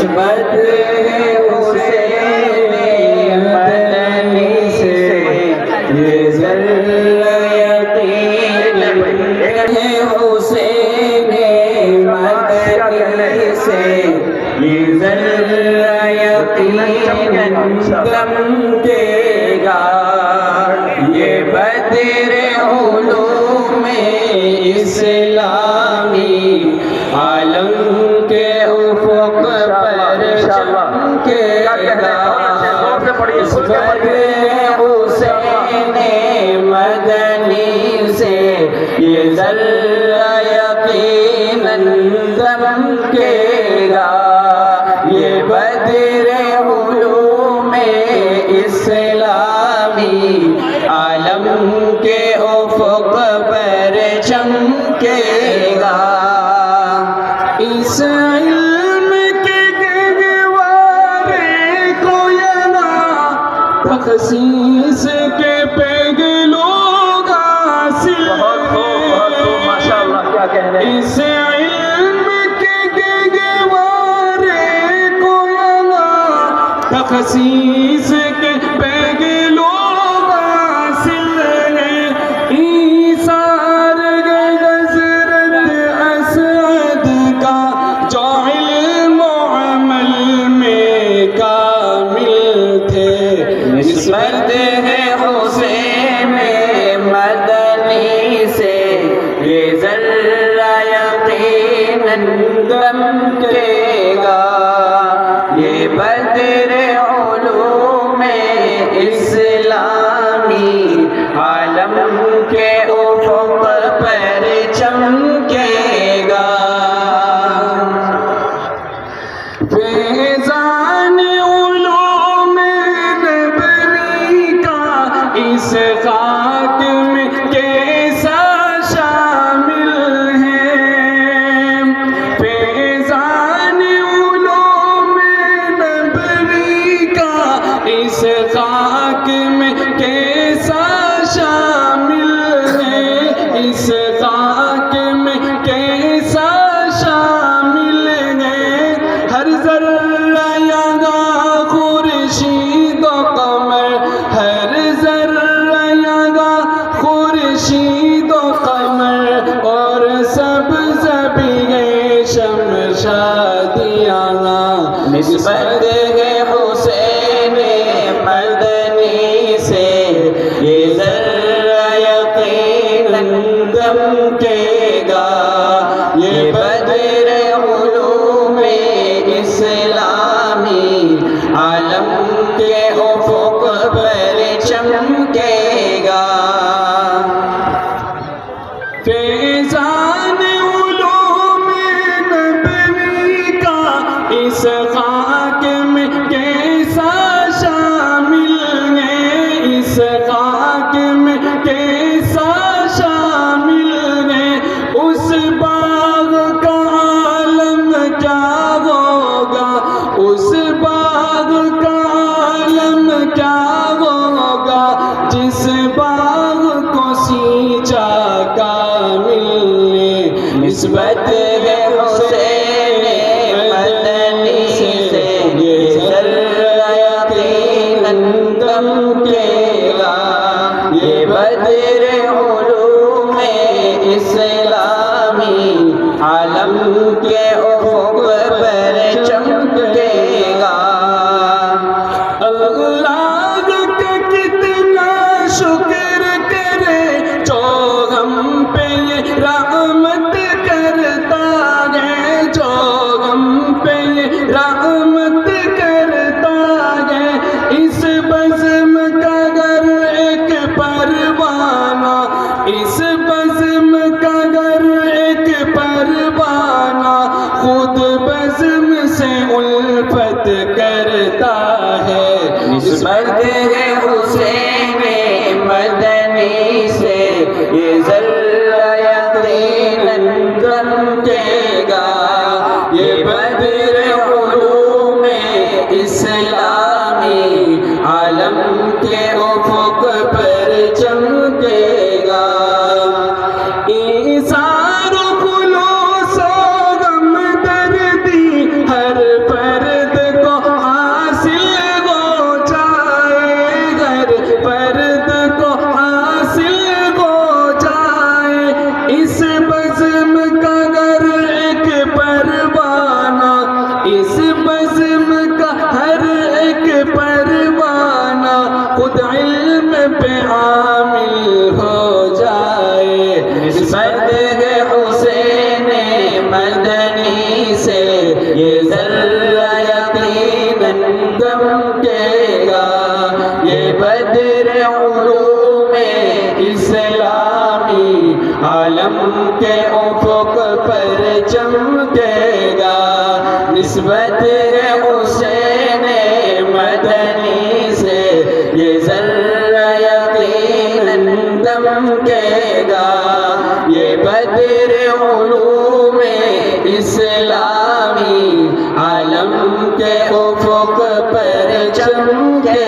نسبت ہے حسین مدنی سے یہ ذرہ یقین ہے حسین مدنی سے یہ ذرہ یقین چمکے گا یہ بدر علوم اسلامی عالم کے افق پر چمکے گا نسبت حسین مدنی سے یہ ذرہ یقیناً چمکے گا یہ بدر علوم اسلامی عالم کے افق پر چمکے گا اس علم کے گہوارے کو یہاں تخصیص کے پہلو حاصل اس علم کے گہوارے کو یہاں تخصیص کے پہلو حاصل ہے ایثار حضرت اسعد کا جو علم و عمل میں کامل تھے نسبت ہے حسین مدنی سے یہ ذرہ یقیناً چمکے گا یہ بدر علوم اسلامی عالم کے افق پر چمکے گا فیضان علوم نبوی کا اس خاک میں کیسا شامل ہے فیضان علوم نبوی کا اس خاک میں کیسا شامل ہے اس خاک میں کیسا شامل ہے ہر ذرہ یہاں خورشید و قمر ہر ذرہ یہاں خورشید و قمر اور سبز بھی ہے شمشادیاں نسبت ہے حسین مدنی سے یہ ذرہ یقیناً چمکے گا یہ بدر علوم اسلامی عالم کے افق پر چمکے گا فیضان علوم نبوی کا اس خاک میں کیسا شامل ہے اس خاک میں کیسا شامل ہے اس باغ کا عالم کیا ہوگا اس باغ کا عالم کیا ہوگا جس باغ کو سینچا کامل نے نسبت ہے حسین مدنی سے یہ ذرہ یقیناً چمکے گا یہ بدر علوم اسلامی عالم کے افق پر چمکے گا اللہ کا کتنا شکر کرے جو ہم پہ یہ رحمت کرتا ہے جو ہم پہ یہ رحمت کرتا ہے اس بزم کا گر ایک پروانہ اس بزم کا گر ایک پروانہ خود بزم سے الفت کرتا ہے نسبت ہے حسین مدنی سے یہ ذرہ یقیناً چمکے گا یہ بدر علوم اسلامی عالم کے افق پر چمکے گا ایثار و خلوص و غم دردی ہر پر اس بزم کا ہر ایک پروانہ خود علم پہ عامل ہو جائے، نسبت ہے حسین مدنی سے یہ ذرہ یقیناً دمکے گا، یہ بدر علوم اسلامی عالم کے افق پر چمکے گا، نسبت ہے حسین مدنی سے یہ ذرہ یقیناً دمکے گا، یہ بدر علوم اسلامی عالم کے افق پر چمکے